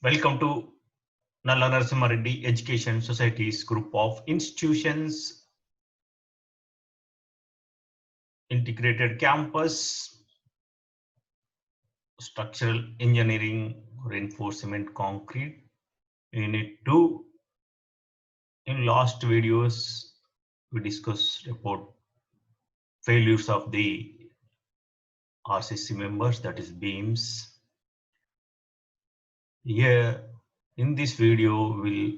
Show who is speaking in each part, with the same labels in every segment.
Speaker 1: Welcome to Nalla Narasimha Reddy Education Society's group of institutions, integrated campus, structural engineering, reinforcement concrete. Unit 2. In last videos, we discussed about failures of the RCC members, that is beams. Here, in this video, we'll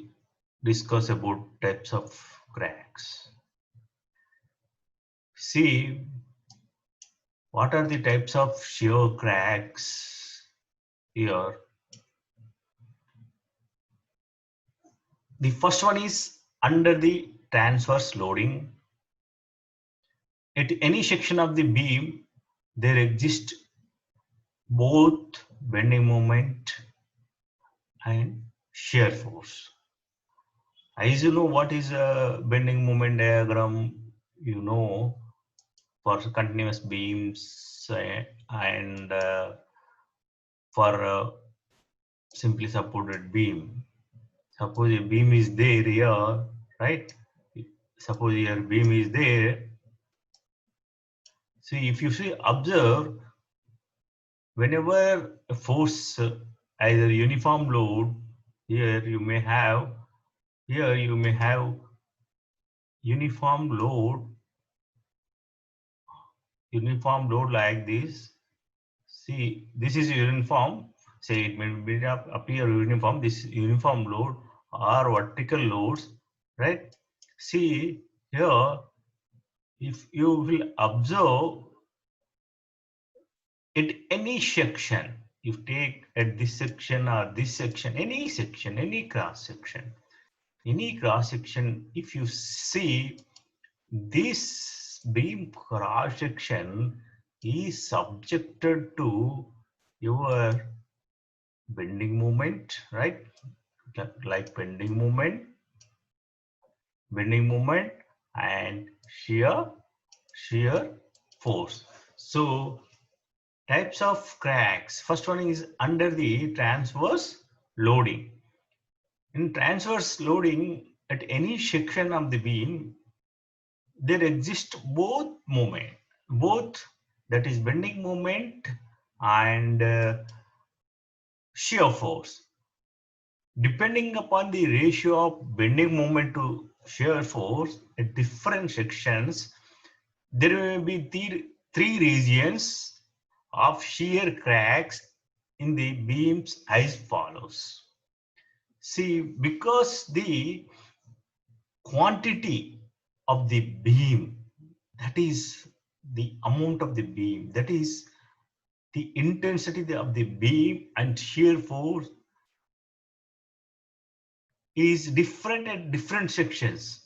Speaker 1: discuss about types of cracks. See, what are the types of shear cracks here? The first one is under the transverse loading. At any section of the beam, there exist both bending moment and shear force. As you know, what is a bending moment diagram? You know, for continuous beams and for simply supported beam. Suppose a beam is there here, right? Suppose your beam is there. See, if you see, observe, whenever a force, either uniform load, here you may have uniform load like this. See, this is uniform. Say it may be appear uniform. This uniform load or vertical loads, right? See here, if you will observe at any section, you take at this section or this section, any section, any cross section, if you see this beam cross section is subjected to your bending moment, right? Like bending moment and shear force. So types of cracks. First one is under the transverse loading. In transverse loading, at any section of the beam, there exist both that is bending moment and shear force. Depending upon the ratio of bending moment to shear force at different sections, there may be three regions of shear cracks in the beams as follows. See, because the quantity of the beam, that is the amount of the beam, that is the intensity of the beam and shear force is different at different sections.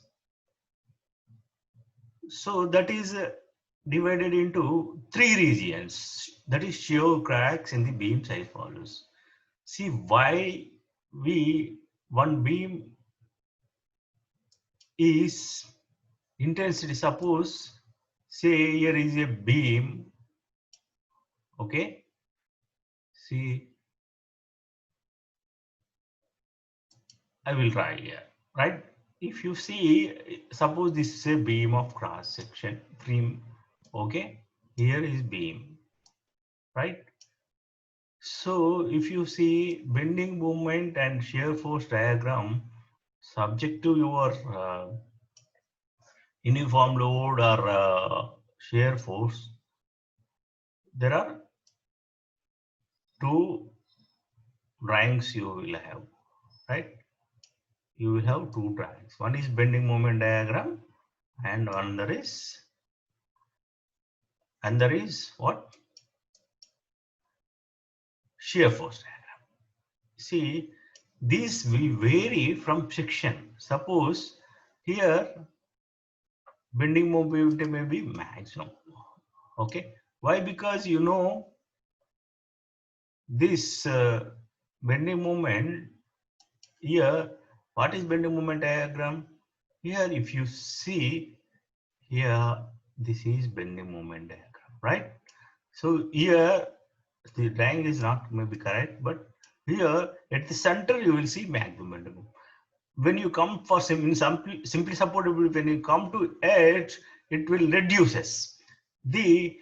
Speaker 1: So that is divided into three regions, that is shear cracks in the beams as follows. See why one beam is intensity. Suppose say here is a beam, okay, see I will try here, right? If you see, suppose this is a beam of cross section, okay, here is beam, right? So if you see bending moment and shear force diagram subject to your uniform load or shear force, there are two drawings you will have, right? You will have two drawings. One is bending moment diagram and another is what? Shear force diagram. See, these will vary from section. Suppose here bending moment may be maximum. Okay, why? Because you know this bending moment here. What is bending moment diagram? Here, if you see here, this is bending moment diagram, right? So here the drawing is not maybe correct, but Here at the center, you will see maximum bending moment. When you come for simply supported, when you come to edge, it will reduces. The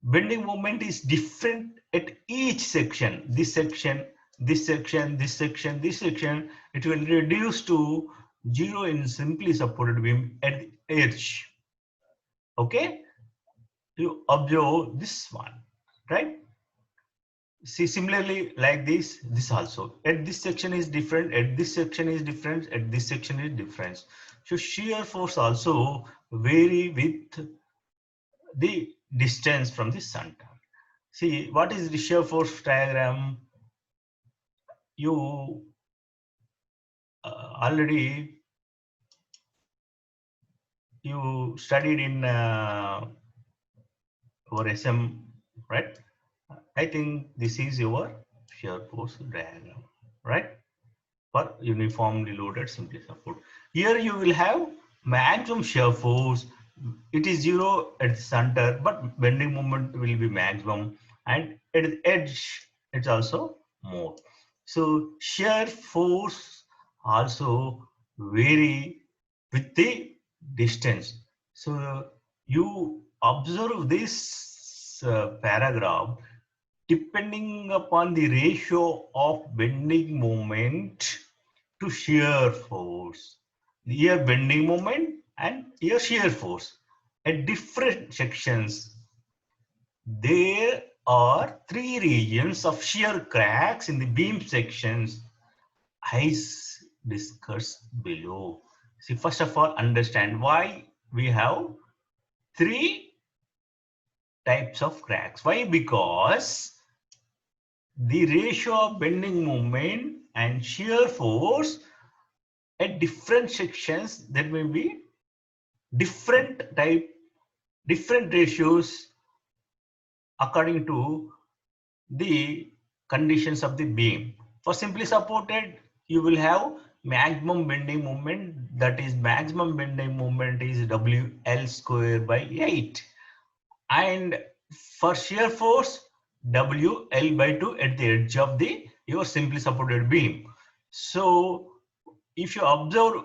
Speaker 1: bending moment is different at each section. This section, this section, this section, this section. It will reduce to 0 in simply supported beam at the edge. Okay, you observe this one, right? See, similarly like this also. At this section is different, at this section is different, at this section is different. So shear force also vary with the distance from the center. See, what is the shear force diagram? You already you studied in your SM, right? I think this is your shear force diagram, right? For uniformly loaded simply support. Here you will have maximum shear force. It is 0 at the center, but bending moment will be maximum, and at the edge it's also more. So shear force also vary with the distance. So you observe this paragraph. Depending upon the ratio of bending moment to shear force, here bending moment and here shear force, at different sections, there are three regions of shear cracks in the beam sections as discussed below. See, first of all, understand why we have three types of cracks. Why? Because the ratio of bending moment and shear force at different sections, there may be different ratios according to the conditions of the beam. For simply supported, you will have maximum bending moment, that is maximum bending moment is WL square by 8, and for shear force WL by 2 at the edge of the your simply supported beam. So if you observe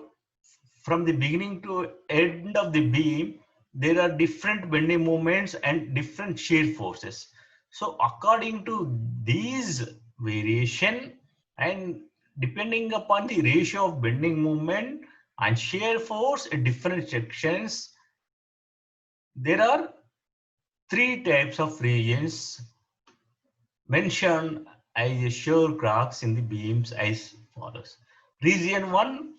Speaker 1: from the beginning to end of the beam, there are different bending moments and different shear forces. So according to these variation and depending upon the ratio of bending moment and shear force at different sections, there are three types of regions mentioned as shear cracks in the beams as follows. Region 1,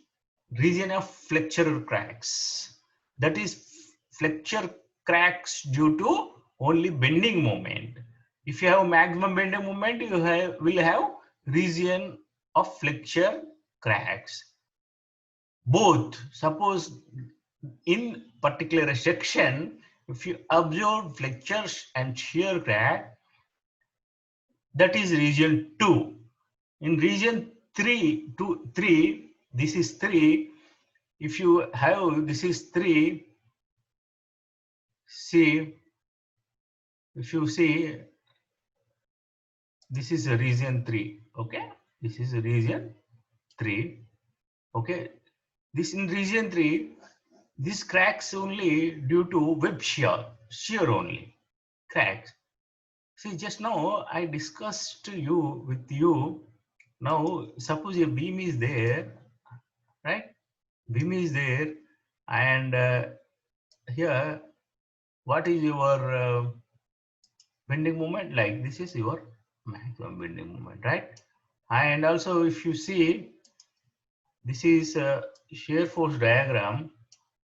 Speaker 1: region of flexural cracks. That is flexure cracks due to only bending moment. If you have maximum bending moment, you will have region of flexure cracks. Both, suppose in particular section, if you observe flexures and shear crack, that is region 2. In region 3, this is 3. If you have, this is 3, see, if you see, this is a region 3, okay? This is a region 3, okay? This in region 3, this cracks only due to web shear only, cracks. See, just now I discussed with you. Now, suppose your beam is there, right? Beam is there, and here, what is your bending moment? Like this is your maximum bending moment, right? And also, if you see, this is a shear force diagram.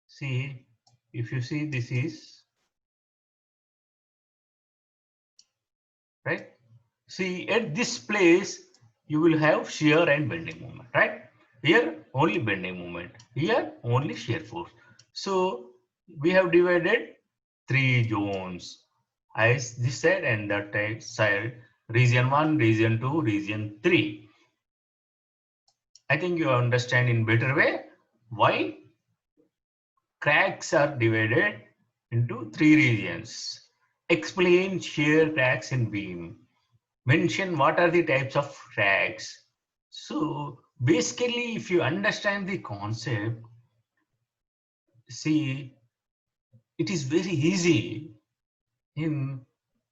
Speaker 1: See, if you see, this is right. See, at this place, you will have shear and bending moment, right? Here, only bending moment. Here, only shear force. So, we have divided three zones. As this side and that side, region 1, region 2, region 3. I think you understand in better way why cracks are divided into three regions. Explain shear cracks in beam. mention what are the types of cracks. So basically, if you understand the concept, see, it is very easy in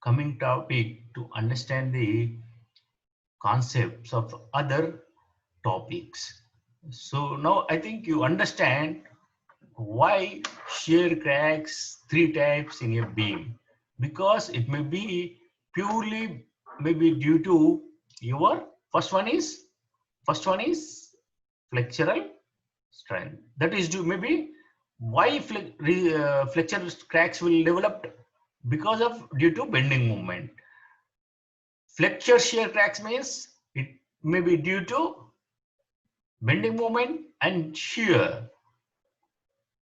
Speaker 1: coming topic to understand the concepts of other topics. So now I think you understand why shear cracks three types in a beam, because it may be purely maybe due to your first one is flexural strength, that is due maybe why flexure cracks will develop because of due to bending moment. Flexure shear cracks means it may be due to bending moment and shear.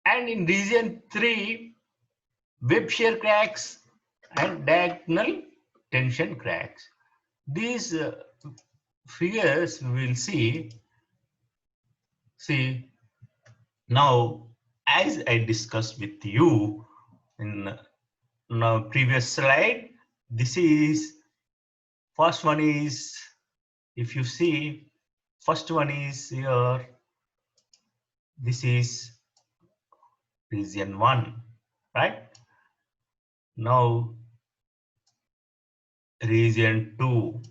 Speaker 1: And in region 3, web shear cracks and diagonal tension cracks. These figures we will see. See, now as I discussed with you in previous slide, this is first one is, if you see, first one is here, this is region 1, right? Now region 2,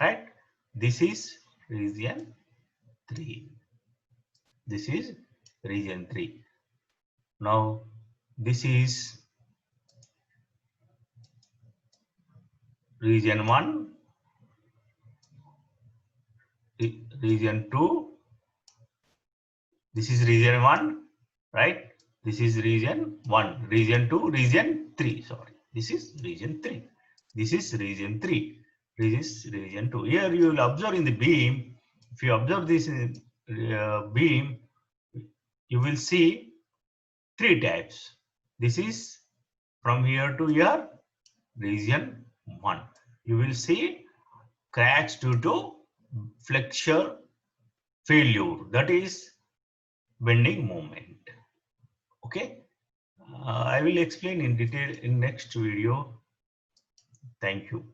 Speaker 1: right? This is region 3. This is region 3. Now this is region 1, region 2. This is region 1, right? This is region 1, region 2, region 3. Sorry, this is region 3. This is region 3. This is region 2. Here you will observe in the beam. If you observe this beam, you will see three types. This is from here to here, region 1. You will see cracks due to flexure failure, that is bending moment. Okay, I will explain in detail in next video. Thank you.